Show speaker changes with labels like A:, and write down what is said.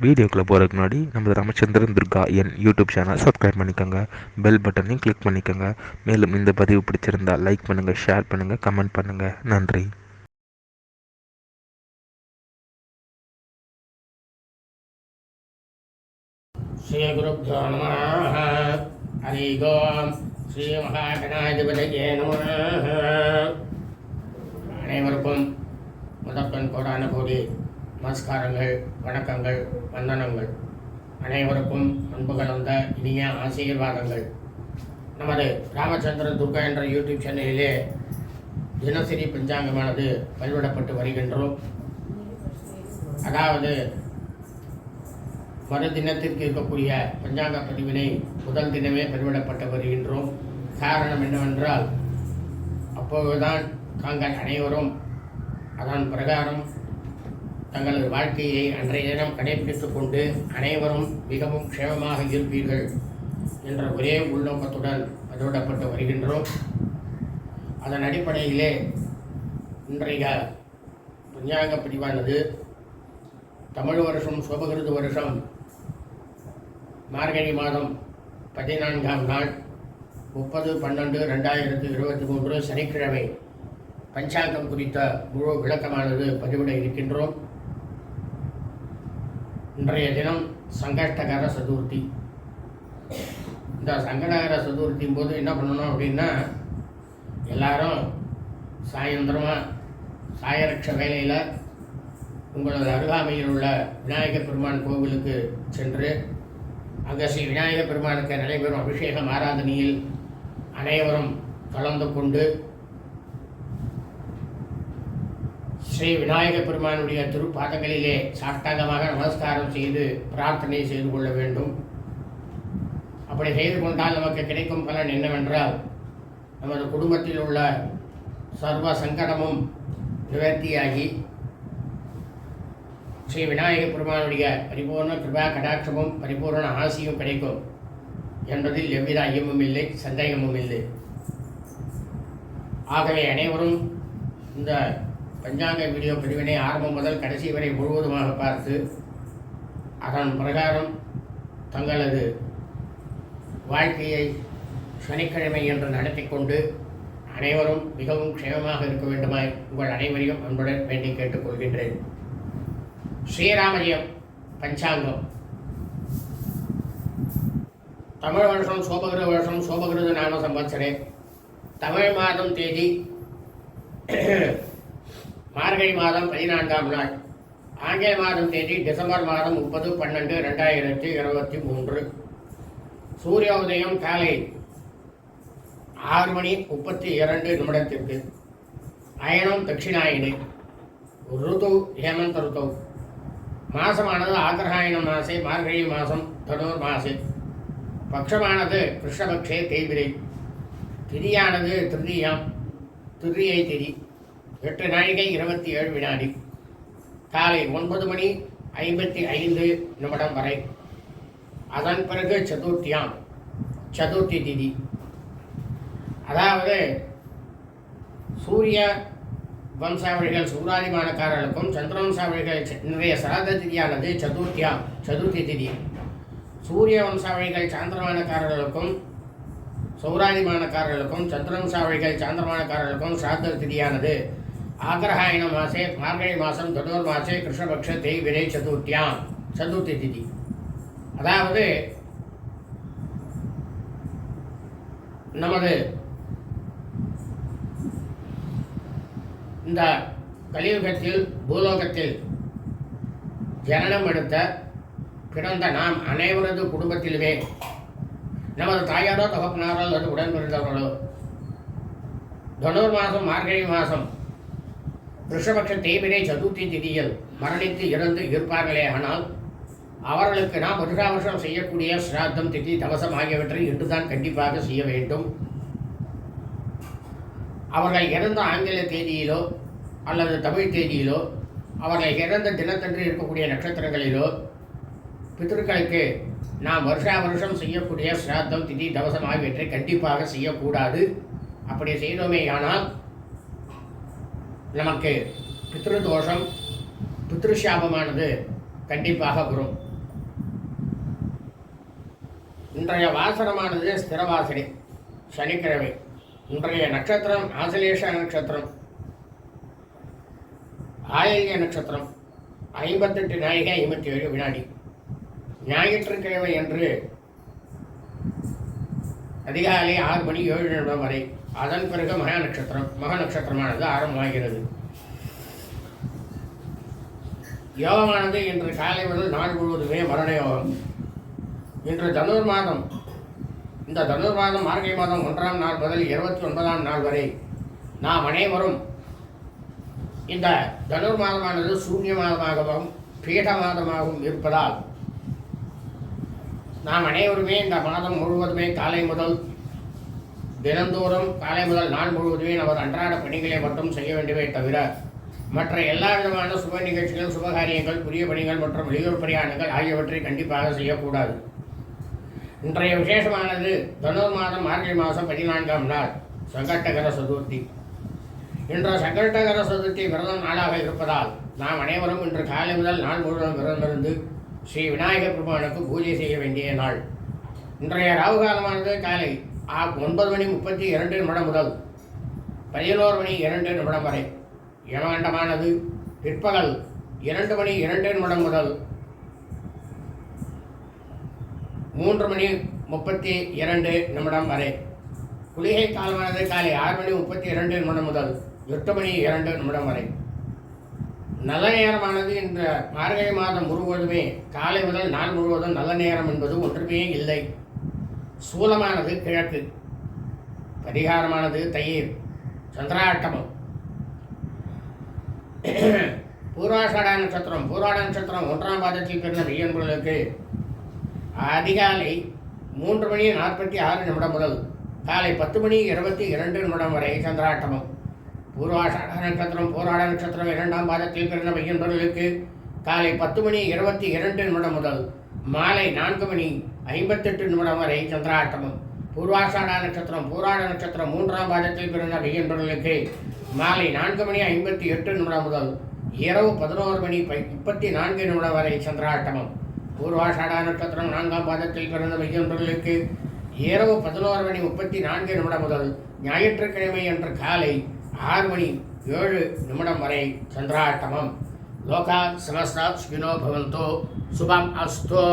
A: வீடியோக்குள்ளே போகிறதுக்கு முன்னாடி நமது ராமச்சந்திரன் துர்கா என் யூடியூப் சேனல் சப்ஸ்கிரைப் பண்ணிக்கோங்க, பெல் பட்டனையும் கிளிக் பண்ணிக்கோங்க. மேலும் இந்த பதிவு பிடிச்சிருந்தால் லைக் பண்ணுங்கள், ஷேர் பண்ணுங்கள், கமெண்ட் பண்ணுங்கள். நன்றி.
B: ஸ்ரீ குருப்யோ நமः. ஹரி ஓம். ஸ்ரீ மகாகணாதிபதியே நமः. அனைவருக்கும் முதற்கண் கோடான கோடி நமஸ்காரங்கள், வணக்கங்கள், வந்தனங்கள். அனைவருக்கும் அன்பு கலந்த இனிய ஆசீர்வாதங்கள். நமது ராமச்சந்திரன் துர்கா என்ற யூடியூப் சேனலிலே தினசரி பஞ்சாங்கமானது பதிவிடப்பட்டு வருகின்றோம். அதாவது மறு தினத்திற்கு இருக்கக்கூடிய பஞ்சாங்க பதிவினை முதல் தினமே பதிவிடப்பட்டு வருகின்றோம். காரணம் என்னவென்றால், அப்போதுதான் தாங்கள் அனைவரும் அதன் பிரகாரம் தங்களது வாழ்க்கையை அன்றைய தினம் கடைபிடித்துக் கொண்டு அனைவரும் மிகவும் க்ஷேமமாக இருப்பீர்கள் என்ற ஒரே உள்நோக்கத்துடன் பதிவிடப்பட்டு வருகின்றோம். அதன் அடிப்படையிலே இன்றைய பஞ்சாங்க பதிவானது தமிழ் வருஷம் சோபகிருது வருஷம் மார்கழி மாதம் 14ஆம் நாள் 30/12/2023 சனிக்கிழமை பஞ்சாங்கம் குறித்த முழு விளக்கமானது பதிவிட இருக்கின்றோம். இன்றைய தினம் சங்கஷ்டகர சதுர்த்தி. இந்த சங்கடகர சதுர்த்தியும் போது என்ன பண்ணணும் அப்படின்னா, எல்லாரும் சாயந்தரமாக சாயரட்ச வேலையில் உங்களது அருகாமையில் உள்ள விநாயகர் பெருமான் கோவிலுக்கு சென்று அங்கே ஸ்ரீ விநாயகர் பெருமானுக்கு நடைபெறும் அபிஷேகம் ஆராதனையில் அனைவரும் கலந்து கொண்டு ஸ்ரீ விநாயகர் பெருமானுடைய திருப்பாதங்களிலே சாஷ்டாங்கமாக நமஸ்காரம் செய்து பிரார்த்தனை செய்து கொள்ள வேண்டும். அப்படி செய்து கொண்டால் நமக்கு கிடைக்கும் பலன் என்னவென்றால், நமது குடும்பத்தில் உள்ள சர்வ சங்கடமும் நிவர்த்தியாகி ஸ்ரீ விநாயகர் பெருமானுடைய பரிபூர்ண கிருபா கடாட்சமும் பரிபூர்ண ஆசியும் கிடைக்கும் என்பதில் எவ்வித ஐயமும் இல்லை, சந்தேகமும் இல்லை. ஆகவே அனைவரும் இந்த பஞ்சாங்க வீடியோ பதிவினை ஆரம்பம் முதல் கடைசி வரை முழுவதுமாக பார்த்து அதன் பிரகாரம் தங்களது வாழ்க்கையை சனிக்கிழமை என்று நடத்தி கொண்டு அனைவரும் மிகவும் க்ஷேமமாக இருக்க வேண்டுமாய் உங்கள் அனைவரையும் அன்புடன் வேண்டி கேட்டுக்கொள்கின்றேன். ஸ்ரீராமஜெயம் பஞ்சாங்கம். தமிழ் வருஷம் சோபகிருது நாம சம்பத்சரே. தமிழ் மாதம் தேதி மார்கழி மாதம் 14ஆம் நாள். ஆங்கில மாதம் தேதி டிசம்பர் மாதம் 30/12/2023. சூரிய உதயம் காலை 6:32 அயனம் தட்சிணாயினி. ருது ஹேமந்த ருத்து. மாசமானது ஆக்ரஹாயண மாசே மார்கழி மாதம் தனுர் மாசே. பக்ஷமானது கிருஷ்ணபக்ஷே தேய்பிரை. திதியானது திருதியாம் திருதியை திதி. 8 நாழிகை 27 வினாடி. காலை 9:55 வரை. அதன் பிறகு சதுர்த்தியாம் சதுர்த்தி திதி. அதாவது சூரிய வம்சாவளிகள் சூராதிமானக்காரர்களுக்கும் சந்திரவம்சாவளிகள் நிறைய சராத திதியானது சதுர்த்தி திதி. சூரிய வம்சாவளிகள் சாந்திரமானக்காரர்களுக்கும் சௌராதிமானக்காரர்களுக்கும் சந்திரவம்சாவளிகள் சாந்திரமானக்காரர்களுக்கும் சார்த திதியானது ஆக்ரஹாயண மாசே மார்கழி மாதம் தனுர் மாசே கிருஷ்ணபக்ஷ தேய்பிரை சதுர்த்தி திதி. அதாவது நமது இந்த கலியுகத்தில் பூலோகத்தில் ஜனனம் எடுத்த பிறந்த நாம் அனைவரது குடும்பத்திலுமே நமது தாயாரோ தகப்பனாரோ அல்லது உடன் பிறந்தவர்களோ தனுர் மாதம் மார்கழி மாதம் ரிஷபக்ஷ தேய்பிரை சதுர்த்தி திதியில் மரணித்து இறந்து இருப்பார்களே. ஆனால் அவர்களுக்கு நாம் வருஷாவருஷம் செய்யக்கூடிய சிராத்தம், திதி, தவசம் ஆகியவற்றை இன்றுதான் கண்டிப்பாக செய்ய வேண்டும். அவர்கள் இறந்த ஆங்கில தேதியிலோ அல்லது தமிழ் தேதியிலோ, அவர்கள் இறந்த தினத்தன்று இருக்கக்கூடிய நட்சத்திரங்களிலோ பித்ருக்களுக்கு நாம் வருஷாவருஷம் செய்யக்கூடிய சிராத்தம், திதி, தவசம் ஆகியவற்றை கண்டிப்பாக செய்யக்கூடாது. அப்படி செய்தோமேயானால் நமக்கு பித்ருதோஷம், பித்ருஷாபமானது கண்டிப்பாக வரும். இன்றைய வாசனமானது ஸ்திரவாசனை, சனிக்கிழமை. இன்றைய நட்சத்திரம் ஆசலேஷ நட்சத்திரம், ஆயில்ய நட்சத்திரம், 58 நாழிகை 57 வினாடி. ஞாயிற்றுக்கிழமை அன்று அதிகாலை 6 மணி 7 நிமிடம் வரை. அதன் பிறகு மக நட்சத்திரமானது ஆரம்பமாகிறது. யோகமானது இன்று காலை முதல் நாள் முழுவதுமே மரண யோகம். இன்று தனுர் மாதம். இந்த தனுர் மாதம் மார்கழி மாதம் 1ஆம் நாள் முதல் 29ஆம் நாள் வரை நாம் அனைவரும் இந்த தனுர் மாதமானது சூன்ய மாதமாகவும் பீட மாதமாகவும் இருப்பதால் நாம் அனைவருமே இந்த மாதம் முழுவதுமே காலை முதல் தினந்தோறும் காலை முதல் நாள் முழுவதுமே அவர் அன்றாட பணிகளை மட்டும் செய்ய வேண்டுமே தவிர மற்ற எல்லா விதமான சுப நிகழ்ச்சிகள், சுபகாரியங்கள், புதிய பணிகள் மற்றும் வெளியூர் பிரயாணங்கள் ஆகியவற்றை கண்டிப்பாக செய்யக்கூடாது. இன்றைய விசேஷமானது தனுர் மாதம் மார்கழி மாதம் 14ஆம் நாள் சங்கட்டகர சதுர்த்தி. இன்று சங்கட்டகர சதுர்த்தி விரதம் நாளாக இருப்பதால் நாம் அனைவரும் இன்று காலை முதல் நாள் முழுவதும் விரதமிருந்து ஸ்ரீ விநாயகர் பெருமானுக்கு பூஜை செய்ய வேண்டிய நாள். இன்றைய ராகு காலமானது காலை 9 மணி 32 நிமிடம் முதல் 11 மணி 2 நிமிடம் வரை. யமகண்டமானது பிற்பகல் 2 மணி 2 நிமிடம் முதல் 3 மணி 32 நிமிடம் வரை. குளிகை காலமானது காலை 6 மணி 32 நிமிடம் முதல் 8 மணி 2 நிமிடம் வரை. நல்ல நேரமானது இந்த மார்கழி மாதம் முழுவதுமே காலை முதல் நாள் முழுவதும் நல்ல நேரம் என்பது ஒன்றுமே இல்லை. சூலமானது கிழக்கு, பரிகாரமானது தயிர், சந்திராட்டமம். பூர்வாஷாட நட்சத்திரம் 1ஆம் பாதத்தில் பிறந்த மெய்யன்பர்களுக்கு அதிகாலை 3 மணி 46 நிமிடம் முதல் காலை 10 மணி 22 நிமிடம் வரை சந்திராட்டமம். பூர்வாஷாட நட்சத்திரம் 2ஆம் பாதத்தில் பிறந்த மெய்யன்பர்களுக்கு காலை 10 மணி 22 நிமிடம் முதல் மாலை 4 மணி 58 நிமிடம் வரை சந்திராட்டமம். பூர்வாஷாட நட்சத்திரம் 3ஆம் பாதத்தில் பிறந்த மெய்யன்பர்களுக்கு மாலை 4 மணி 58 நிமிடம் முதல் இரவு 11 மணி 34 நிமிடம் வரை சந்திராட்டமம். பூர்வாஷாட நட்சத்திரம் 4ஆம் பாதத்தில் பிறந்த மெய்யன்பர்களுக்கு இரவு 11 மணி 34 நிமிடம் முதல் ஞாயிற்றுக்கிழமை அன்று காலை 6 மணி 7 நிமிடம் வரை சந்திராட்டமம். லோகா சமஸ்தா சுகினோ பவந்தோ சுபம் அஸ்தோ.